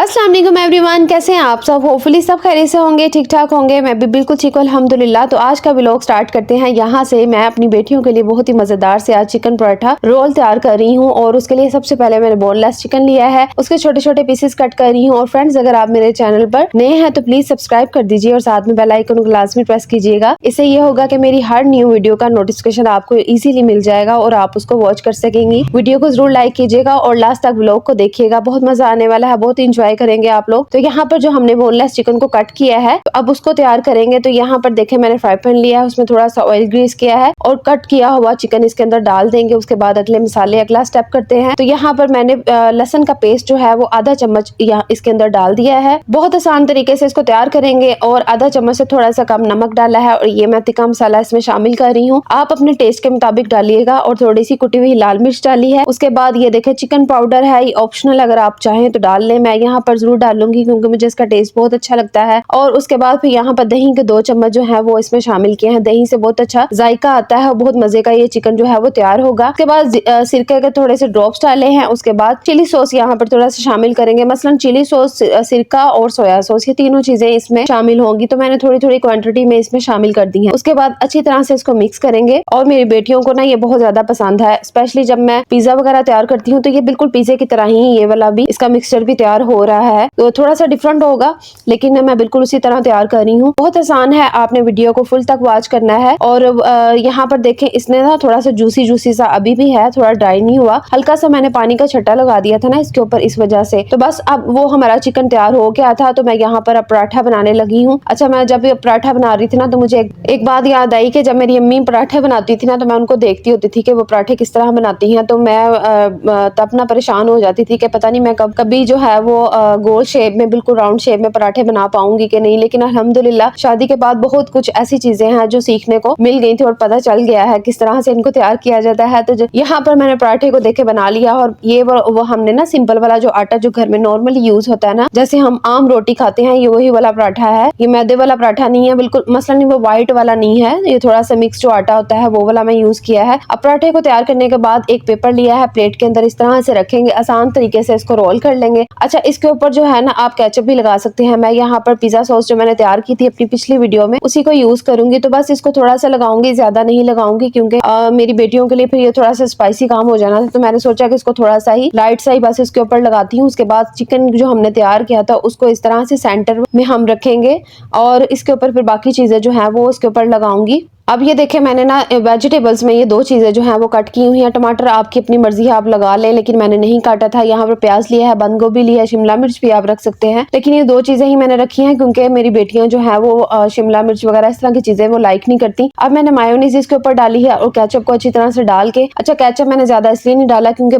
अस्सलाम वालेकुम एवरीवन, कैसे हैं आप सब। होपफुली सब खैरियत से होंगे, ठीक ठाक होंगे। मैं भी बिल्कुल ठीक हूं अल्हम्दुलिल्लाह। तो आज का व्लॉग स्टार्ट करते हैं। यहाँ से मैं अपनी बेटियों के लिए बहुत ही मजेदार से आज चिकन पराठा रोल तैयार कर रही हूँ और उसके लिए सबसे पहले मैंने बोनलेस चिकन लिया है, उसके छोटे छोटे पीसेस कट कर रही हूँ। और फ्रेंड्स, अगर आप मेरे चैनल पर नए हैं तो प्लीज सब्सक्राइब कर दीजिए और साथ में बेल आइकन को लाजमी प्रेस कीजिएगा। इससे ये होगा कि मेरी हर न्यू वीडियो का नोटिफिकेशन आपको इजीली मिल जाएगा और आप उसको वॉच कर सकेंगी। वीडियो को जरूर लाइक कीजिएगा और लास्ट तक व्लॉग को देखिएगा, बहुत मजा आने वाला है, बहुत इंजॉय करेंगे आप लोग। तो यहाँ पर जो हमने बोनलेस चिकन को कट किया है, तो अब उसको तैयार करेंगे। तो यहाँ पर देखें, मैंने फ्राई पैन लिया है, उसमें थोड़ा सा ऑयल ग्रीस किया है और कट किया हुआ चिकन इसके अंदर डाल देंगे। उसके बाद अगले मसाले अगला स्टेप करते हैं। तो यहाँ पर मैंने लहसुन का पेस्ट जो है वो आधा चम्मच यहाँ इसके अंदर डाल दिया है। बहुत आसान तरीके से इसको तैयार करेंगे और आधा चम्मच से थोड़ा सा कम नमक डाला है और ये मैं तिक्का मसाला इसमें शामिल कर रही हूँ। आप अपने टेस्ट के मुताबिक डालिएगा और थोड़ी सी कुटी हुई लाल मिर्च डाली है। उसके बाद ये देखें, चिकन पाउडर है, ये ऑप्शनल, अगर आप चाहें तो डाल लें। मैं यहाँ पर जरूर डालूंगी क्योंकि मुझे इसका टेस्ट बहुत अच्छा लगता है। और उसके बाद फिर यहाँ पर दही के 2 चम्मच जो है वो इसमें शामिल किए हैं। दही से बहुत अच्छा जायका आता है और बहुत मजे का ये चिकन जो है वो तैयार होगा। उसके बाद सिरके के थोड़े से ड्रॉप्स डाले हैं। उसके बाद चिली सॉस यहाँ पर थोड़ा सा शामिल करेंगे, मसलन चिली सॉस, सिरका और सोया सॉस, ये तीनों चीजें इसमें शामिल होंगी। तो मैंने थोड़ी थोड़ी क्वांटिटी में इसमें शामिल कर दी है। उसके बाद अच्छी तरह से इसको मिक्स करेंगे और मेरी बेटियों को ना ये बहुत ज्यादा पसंद है, स्पेशली जब मैं पिज्जा वगैरह तैयार करती हूँ तो ये बिल्कुल पिज्जे की तरह ही ये वाला भी इसका मिक्सचर भी तैयार हो रहा है। तो थोड़ा सा डिफरेंट होगा लेकिन मैं बिल्कुल उसी तरह तैयार कर रही हूँ। बहुत आसान है, आपने वीडियो को फुल तक वॉच करना है। और यहाँ पर देखें, इसने ना थोड़ा सा जूसी जूसी सा अभी भी है, थोड़ा ड्राई नहीं हुआ। हल्का सा मैंने पानी का छट्टा लगा दिया था ना इसके ऊपर, इस वजह से। तो बस अब वो हमारा चिकन तैयार हो गया था। तो मैं यहाँ पर अब पराठा बनाने लगी हूँ। अच्छा, मैं जब पराठा बना रही थी ना तो मुझे एक बात याद आई कि जब मेरी अम्मी पराठे बनाती थी ना तो मैं उनको देखती होती थी कि वो पराठे किस तरह बनाती हैं। तो मैं तब ना परेशान हो जाती थी कि पता नहीं मैं कभी जो है वो गोल शेप में, बिल्कुल राउंड शेप में पराठे बना पाऊंगी कि नहीं। लेकिन अल्हम्दुलिल्लाह शादी के बाद बहुत कुछ ऐसी चीजें हैं जो सीखने को मिल गई थी और पता चल गया है किस तरह से इनको तैयार किया जाता है। तो यहाँ पर मैंने पराठे को देखे बना लिया। और ये वो हमने ना सिंपल वाला जो आटा जो घर में नॉर्मली यूज होता है ना, जैसे हम आम रोटी खाते हैं, ये वही वाला पराठा है। ये मैदे वाला पराठा नहीं है बिल्कुल, मसलन वो व्हाइट वाला नहीं है, ये थोड़ा सा मिक्स जो आटा होता है वो वाला मैं यूज किया है। अब पराठे को तैयार करने के बाद एक पेपर लिया है, प्लेट के अंदर इस तरह से रखेंगे, आसान तरीके से इसको रोल कर लेंगे। अच्छा, इसके ऊपर जो है ना आप केचप भी लगा सकते हैं। मैं यहाँ पर पिज्जा सॉस जो मैंने तैयार की थी अपनी पिछली वीडियो में, उसी को यूज करूंगी। तो बस इसको थोड़ा सा लगाऊंगी, ज्यादा नहीं लगाऊंगी क्योंकि मेरी बेटियों के लिए फिर ये थोड़ा सा स्पाइसी काम हो जाना था। तो मैंने सोचा कि इसको थोड़ा सा ही लाइट सा ही बस इसके ऊपर लगाती हूँ। उसके बाद चिकन जो हमने तैयार किया था उसको इस तरह से सेंटर में हम रखेंगे और इसके ऊपर फिर बाकी चीजें जो है वो उसके ऊपर लगाऊंगी। अब ये देखें, मैंने ना वेजिटेबल्स में ये 2 चीजें जो हैं वो कट की हुई हैं। टमाटर आपकी अपनी मर्जी है, आप लगा लें, लेकिन मैंने नहीं काटा था। यहाँ पर प्याज लिया है, बंद गोभी लिया है, शिमला मिर्च भी आप रख सकते हैं, लेकिन ये 2 चीजें ही मैंने रखी हैं क्योंकि मेरी बेटियां जो है वो शिमला मिर्च वगैरह इस तरह की चीजें वो लाइक नहीं करती। अब मैंने मायोनीज इसके ऊपर डाली है और केचप को अच्छी तरह से डाल के, अच्छा केचप मैंने ज्यादा इसलिए नहीं डाला क्योंकि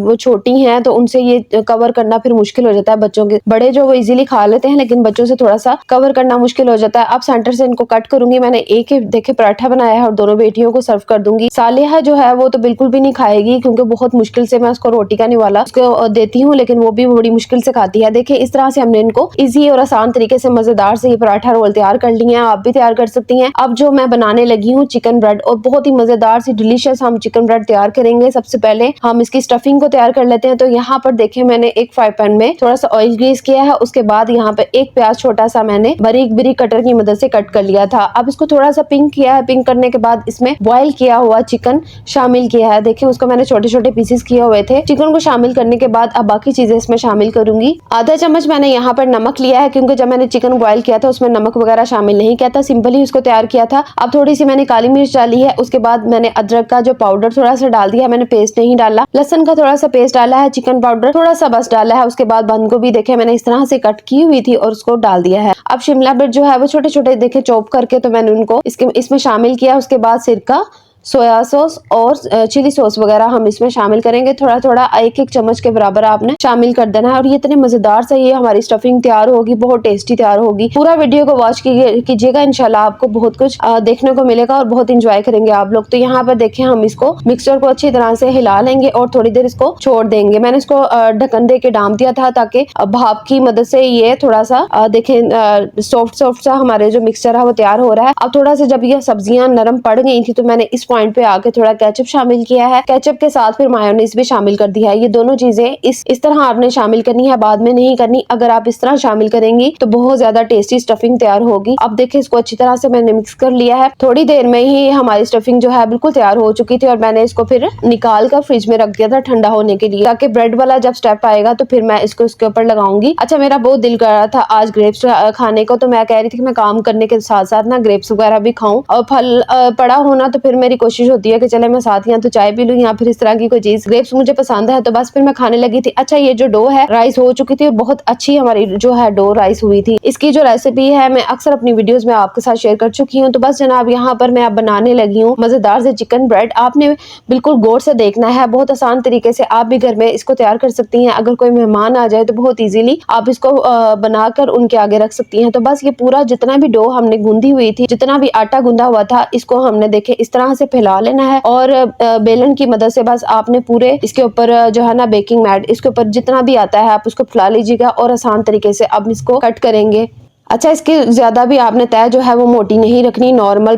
वो छोटी है तो उनसे ये कवर करना फिर मुश्किल हो जाता है। बच्चों के, बड़े जो वो इजिली खा लेते हैं लेकिन बच्चों से थोड़ा सा कवर करना मुश्किल हो जाता है। अब सेंटर से इनको कट करूंगी। मैंने एक देखे पराठा बनाया है और दोनों बेटियों को सर्व कर दूंगी। सालिहा जो है वो तो बिल्कुल भी नहीं खाएगी क्योंकि बहुत मुश्किल से मैं उसको रोटी का निवाला उसको देती हूँ, लेकिन वो भी बड़ी मुश्किल से खाती है। देखिए, इस तरह से हमने इनको इजी और आसान तरीके से मजेदार से ये पराठा रोल तैयार कर लिए हैं। आप भी तैयार कर सकती हैं। अब जो मैं बनाने लगी हूँ चिकन ब्रेड, और बहुत ही मजेदार सी डिलीशियस हम चिकन ब्रेड तैयार करेंगे। सबसे पहले हम इसकी स्टफिंग को तैयार कर लेते हैं। तो यहाँ पर देखिए, मैंने एक फ्राई पैन में थोड़ा सा ऑयल ग्रीस किया है। उसके बाद यहाँ पे एक प्याज छोटा सा मैंने बारीक बारीक कटर की मदद से कट कर लिया था। अब इसको थोड़ा सा पिंक किया है। पिंक करने के बाद इसमें बॉईल किया हुआ चिकन शामिल किया है। देखिए, उसको मैंने छोटे छोटे पीसेस किए हुए थे। चिकन को शामिल करने के बाद अब बाकी चीजें इसमें शामिल करूंगी। आधा चम्मच मैंने यहाँ पर नमक लिया है क्योंकि जब मैंने चिकन बॉईल किया था उसमें नमक वगैरह शामिल नहीं किया था, सिंपल ही उसको तैयार किया था। अब थोड़ी सी मैंने काली मिर्च डाली है। उसके बाद मैंने अदरक का जो पाउडर थोड़ा सा डाल दिया, मैंने पेस्ट नहीं डाला। लहसुन का थोड़ा सा पेस्ट डाला है, चिकन पाउडर थोड़ा सा बस डाला है। उसके बाद बंद गोभी देखे मैंने इस तरह से कट की हुई थी और उसको डाल दिया है। अब शिमला मिर्च जो है वो छोटे छोटे देखे चॉप करके तो मैंने उनको इसमें शामिल किया। उसके बाद सिरका, सोया सॉस और चिली सॉस वगैरह हम इसमें शामिल करेंगे। थोड़ा थोड़ा एक एक चम्मच के बराबर आपने शामिल कर देना है और ये इतने मजेदार से ये हमारी स्टफिंग तैयार होगी, बहुत टेस्टी तैयार होगी। पूरा वीडियो को वॉच कीजिएगा, इंशाल्लाह आपको बहुत कुछ देखने को मिलेगा और बहुत इंजॉय करेंगे आप लोग। तो यहाँ पर देखें, हम इसको मिक्सचर को अच्छी तरह से हिला लेंगे और थोड़ी देर इसको छोड़ देंगे। मैंने इसको ढक्कन दे के डाम दिया था ताकि भाप की मदद से ये थोड़ा सा देखें सॉफ्ट सा हमारे जो मिक्सचर है वो तैयार हो रहा है। अब थोड़ा सा जब ये सब्जियां नरम पड़ गई थी तो मैंने इस पॉइंट पे आके थोड़ा केचप शामिल किया है, केचप के साथ फिर मायोनीज भी शामिल कर दिया है। ये दोनों चीजें इस तरह आपने शामिल करनी है, बाद में नहीं करनी। अगर आप इस तरह शामिल करेंगी तो बहुत ज्यादा टेस्टी स्टफिंग तैयार होगी। अब देखिए इसको अच्छी तरह से मैंने मिक्स कर लिया है। थोड़ी देर में ही हमारी स्टफिंग जो है बिल्कुल तैयार हो चुकी थी और मैंने इसको फिर निकाल कर फ्रिज में रख दिया था ठंडा होने के लिए, ताकि ब्रेड वाला जब स्टेप आएगा तो फिर मैं इसको इसके ऊपर लगाऊंगी। अच्छा, मेरा बहुत दिल कर रहा था आज ग्रेप्स खाने को, तो मैं कह रही थी कि मैं काम करने के साथ साथ ना ग्रेप्स वगैरह भी खाऊं, और फल पड़ा होना तो फिर मेरी कोशिश होती है कि चले मैं साथ या तो चाय पी लूं या फिर इस तरह की कोई चीज। ग्रेप्स मुझे पसंद है तो बस फिर मैं खाने लगी थी। अच्छा, ये जो डो है राइस हो चुकी थी, बहुत अच्छी हमारी जो है डो राइस हुई थी। इसकी जो रेसिपी है मैं अक्सर अपनी वीडियोस में आपके साथ शेयर कर चुकी हूँ। तो बस जनाब यहाँ पर मैं अब बनाने लगी हूँ मजेदार से चिकन ब्रेड। आपने बिल्कुल गौर से देखना है, बहुत आसान तरीके से आप भी घर में इसको तैयार कर सकती हैं। अगर कोई मेहमान आ जाए तो बहुत इजीली आप इसको बनाकर उनके आगे रख सकती हैं। तो बस ये पूरा जितना भी डो हमने गूंदी हुई थी, जितना भी आटा गूंदा हुआ था, इसको हमने देखे इस तरह से फैला लेना है और बेलन की मदद से बस आपने पूरे इसके ऊपर जो है ना बेकिंग मैट, इसके ऊपर जितना भी आता है आप उसको फैला लीजिएगा और आसान तरीके से अब इसको कट करेंगे। अच्छा, इसकी ज्यादा भी आपने तय जो है वो मोटी नहीं रखनी, नॉर्मल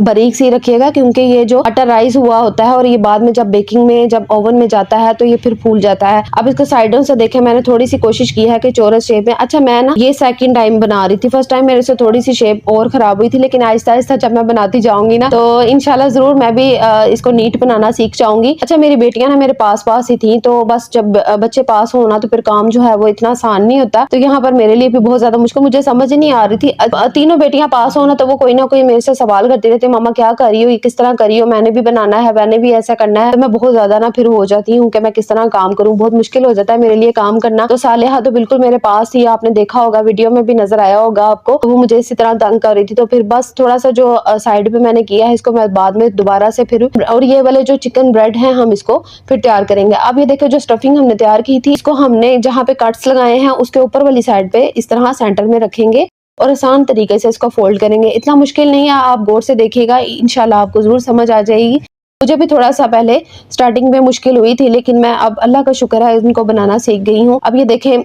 बारीक सी रखिएगा, क्योंकि ये जो आटा राइस हुआ होता है और ये बाद में जब बेकिंग में जब ओवन में जाता है तो ये फिर फूल जाता है। अब इसको साइडों से देखें, मैंने थोड़ी सी कोशिश की है कि चौरस शेप में। अच्छा, मैं ना ये सेकंड टाइम बना रही थी, फर्स्ट टाइम मेरे से थोड़ी सी शेप और खराब हुई थी, लेकिन आहिस्ता आहिस्ता जब मैं बनाती जाऊंगी ना तो इंशाल्लाह जरूर मैं भी इसको नीट बनाना सीख जाऊंगी। अच्छा, मेरी बेटियां ना मेरे पास पास ही थी, तो बस जब बच्चे पास होना तो फिर काम जो है वो इतना आसान नहीं होता। तो यहाँ पर मेरे लिए भी बहुत ज्यादा मुश्किल, मुझे समझ नहीं आ रही थी। तीनों बेटियां पास हो ना तो वो कोई ना कोई मेरे से सवाल करती रहती, मामा क्या कर रही हो, ये किस तरह करी हो, मैंने भी बनाना है, मैंने भी ऐसा करना है। तो मैं बहुत ज्यादा ना फिर हो जाती हूँ कि मैं किस तरह काम करूँ, बहुत मुश्किल हो जाता है मेरे लिए काम करना। तो सालेहा तो बिल्कुल मेरे पास थी, आपने देखा होगा वीडियो में भी नजर आया होगा आपको, तो वो मुझे इसी तरह तंग कर रही थी। तो फिर बस थोड़ा सा जो साइड पे मैंने किया है इसको मैं बाद में दोबारा से फिर, और ये वाले जो चिकन ब्रेड है हम इसको फिर तैयार करेंगे। अब ये देखो जो स्टफिंग हमने तैयार की थी, इसको हमने जहाँ पे कट्स लगाए हैं उसके ऊपर वाली साइड पे इस तरह सेंटर में रखेंगे और आसान तरीके से इसको फोल्ड करेंगे। इतना मुश्किल नहीं है, आप गौर से देखिएगा, इंशाल्लाह आपको जरूर समझ आ जाएगी। मुझे भी थोड़ा सा पहले स्टार्टिंग में मुश्किल हुई थी, लेकिन मैं अब अल्लाह का शुक्र है इनको बनाना सीख गई हूँ। अब ये देखें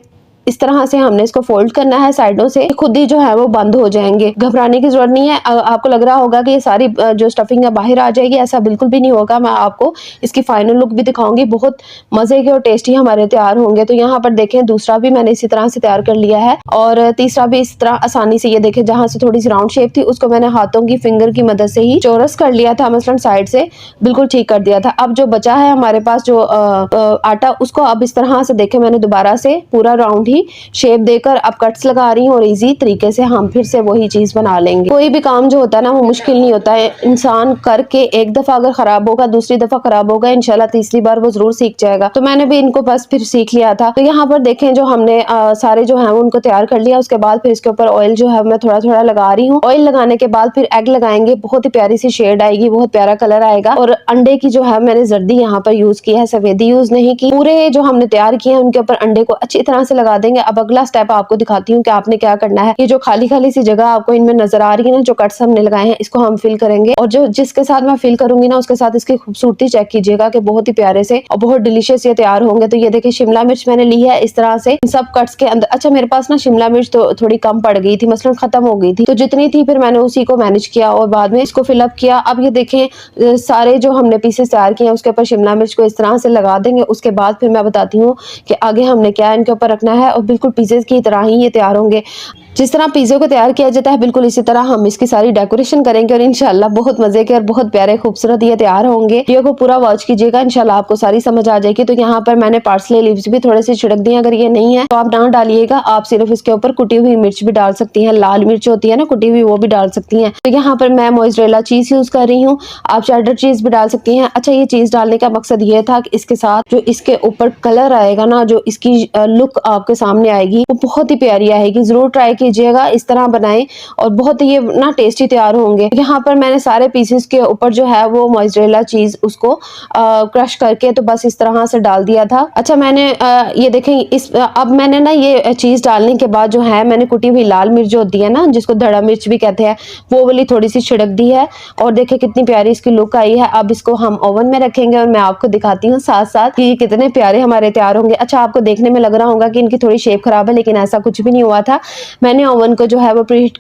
इस तरह से हमने इसको फोल्ड करना है साइडों से, खुद ही जो है वो बंद हो जाएंगे, घबराने की जरूरत नहीं है। आपको लग रहा होगा कि ये सारी जो स्टफिंग है बाहर आ जाएगी, ऐसा बिल्कुल भी नहीं होगा। मैं आपको इसकी फाइनल लुक भी दिखाऊंगी, बहुत मजे के और टेस्टी हमारे तैयार होंगे। तो यहाँ पर देखें दूसरा भी मैंने इसी तरह से तैयार कर लिया है और तीसरा भी इस तरह आसानी से, ये देखें जहाँ से थोड़ी सी राउंड शेप थी उसको मैंने हाथों की फिंगर की मदद से ही चौरस कर लिया था, मसलन साइड से बिल्कुल ठीक कर दिया था। अब जो बचा है हमारे पास जो आटा, उसको अब इस तरह से देखें मैंने दोबारा से पूरा राउंड शेप देकर अब कट्स लगा रही हूँ और इजी तरीके से हम फिर से वही चीज बना लेंगे। कोई भी काम जो होता है ना वो मुश्किल नहीं होता है, इंसान करके एक दफा अगर खराब होगा, दूसरी दफा खराब होगा, इंशाल्लाह तीसरी बार वो जरूर सीख जाएगा। तो मैंने भी इनको बस फिर सीख लिया था। तो यहाँ पर देखें जो हमने सारे जो है उनको तैयार कर लिया, उसके बाद फिर इसके ऊपर ऑयल जो है मैं थोड़ा थोड़ा लगा रही हूँ। ऑयल लगाने के बाद फिर एग लगाएंगे, बहुत ही प्यारी सी शेड आएगी, बहुत प्यारा कलर आएगा। और अंडे की जो है मैंने जर्दी यहाँ पर यूज की है, सफेदी यूज नहीं की। पूरे जो हमने तैयार किए हैं उनके ऊपर अंडे को अच्छी तरह से लगा देंगे। अब अगला स्टेप आपको दिखाती हूँ कि आपने क्या करना है। ये जो खाली खाली सी जगह आपको इनमें नजर आ रही है ना, जो कट्स हमने लगाए हैं, इसको हम फिल करेंगे और जो जिसके साथ मैं फिल करूंगी ना उसके साथ इसकी खूबसूरती चेक कीजिएगा कि बहुत ही प्यारे से और बहुत डिलीशियस ये तैयार होंगे। तो ये देखिए शिमला मिर्च मैंने ली है इस तरह से इन सब कट्स के अंदर। अच्छा, मेरे पास ना शिमला मिर्च तो थोड़ी कम पड़ गई थी, मसलन खत्म हो गई थी, तो जितनी थी फिर मैंने उसी को मैनेज किया और बाद में इसको फिलअप किया। अब ये देखें सारे जो हमने पीसेस तैयार किए हैं उसके ऊपर शिमला मिर्च को इस तरह से लगा देंगे। उसके बाद फिर मैं बताती हूँ कि आगे हमने क्या इनके ऊपर रखना है और बिल्कुल पीसेस की तरह ही ये तैयार होंगे। जिस तरह पिज़्ज़ा को तैयार किया जाता है बिल्कुल इसी तरह हम इसकी सारी डेकोरेशन करेंगे और इंशाल्लाह बहुत मजे के और बहुत प्यारे खूबसूरत ये तैयार होंगे। वीडियो को पूरा वॉच कीजिएगा, इंशाल्लाह आपको सारी समझ आ जाएगी। तो यहाँ पर मैंने पार्सले लीव्स भी थोड़े से छिड़क दिए, अगर ये नहीं है तो आप ना डालिएगा, आप सिर्फ इसके ऊपर कुटी हुई मिर्च भी डाल सकती हैं, लाल मिर्च होती है ना कुटी हुई, वो भी डाल सकती हैं। तो यहाँ पर मैं मोज़रेला चीज यूज कर रही हूँ, आप चेडर चीज भी डाल सकती हैं। अच्छा, ये चीज डालने का मकसद ये था कि इसके साथ जो इसके ऊपर कलर आएगा ना, जो इसकी लुक आपके सामने आएगी वो बहुत ही प्यारी आएगी। जरूर ट्राई कीजिएगा, इस तरह बनाएं और बहुत ये ना टेस्टी तैयार होंगे। यहाँ पर मैंने सारे पीसेस के ऊपर जो है वो मोज़रेला चीज उसको क्रश करके तो बस इस तरह से डाल दिया था। अच्छा, मैंने ये देखें अब मैंने ना ये चीज डालने के बाद जो है मैंने कुटी हुई लाल मिर्च जो होती है ना, जिसको धड़ा मिर्च भी कहते हैं, वो वाली थोड़ी सी छिड़क दी है और देखें कितनी प्यारी इसकी लुक आई है। अब इसको हम ओवन में रखेंगे और मैं आपको दिखाती हूँ साथ साथ कि ये कितने प्यारे हमारे तैयार होंगे। अच्छा, आपको देखने में लग रहा होगा कि इनकी थोड़ी शेप खराब है, लेकिन ऐसा कुछ भी नहीं हुआ था। मैंने ओवन को जो है वो प्रीहीट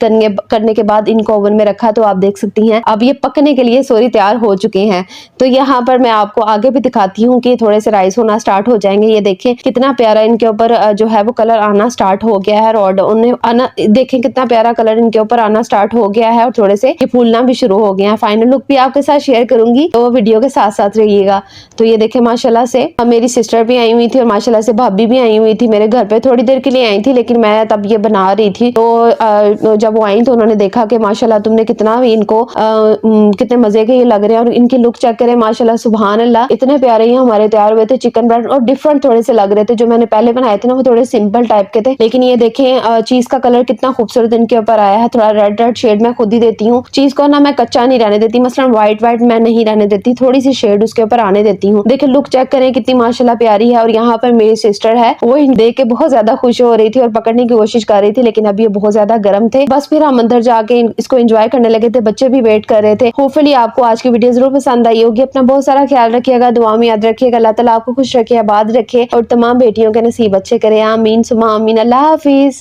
करने के बाद इनको ओवन में रखा, तो आप देख सकती हैं अब ये पकने के लिए सॉरी तैयार हो चुके हैं। तो यहाँ पर मैं आपको आगे भी दिखाती हूँ कि थोड़े से राइस होना स्टार्ट हो जाएंगे। ये देखें कितना प्यारा इनके ऊपर जो है वो कलर आना स्टार्ट हो गया है, और उन्हें आना देखें कितना प्यारा कलर इनके ऊपर आना स्टार्ट हो गया है, और थोड़े से ये फूलना भी शुरू हो गया है। फाइनल लुक भी आपके साथ शेयर करूंगी, तो वीडियो के साथ साथ रहिएगा। तो ये देखें माशाल्लाह से मेरी सिस्टर भी आई हुई थी और माशाल्लाह से भाभी भी आई हुई थी मेरे घर पे। थोड़ी देर के लिए आई थी, लेकिन मैं तब ये बना रही थी, तो जब वो आई तो उन्होंने देखा कि माशाल्लाह तुमने कितना इनको कितने मजे के ये लग रहे हैं, और इनकी लुक चेक करें माशाल्लाह सुभान अल्लाह, इतने प्यारे ही हमारे तैयार हुए थे चिकन ब्रेड, और डिफरेंट थोड़े से लग रहे थे। जो मैंने पहले बनाए थे ना वो थोड़े सिंपल टाइप के थे, लेकिन ये देखें चीज का कलर कितना खूबसूरत इनके ऊपर आया है। थोड़ा रेड रेड शेड मैं खुद ही देती हूँ चीज को ना, मैं कच्चा नहीं रहने देती, मसलन व्हाइट व्हाइट मैं नहीं रहने देती, थोड़ी सी शेड उसके ऊपर आने देती हूँ। देखिए लुक चेक करें कितनी माशाल्लाह प्यारी है। और यहाँ पर मेरी सिस्टर है, वो देख के बहुत ज्यादा खुश हो रही थी और पकड़ने की कोशिश कर रही थी, लेकिन अब ये बहुत ज्यादा गर्म थे। बस फिर हम अंदर जाके इसको एंजॉय करने लगे थे, बच्चे भी वेट कर रहे थे। होपफुली आपको आज की वीडियो जरूर पसंद आई होगी। अपना बहुत सारा ख्याल रखिएगा, दुआ में याद रखिएगा। अल्लाह ताला आपको खुश रखे, आबाद रखे, और तमाम बेटियों के नसीब अच्छे करे। आमीन सुमा आमीन। अल्लाह हाफिज।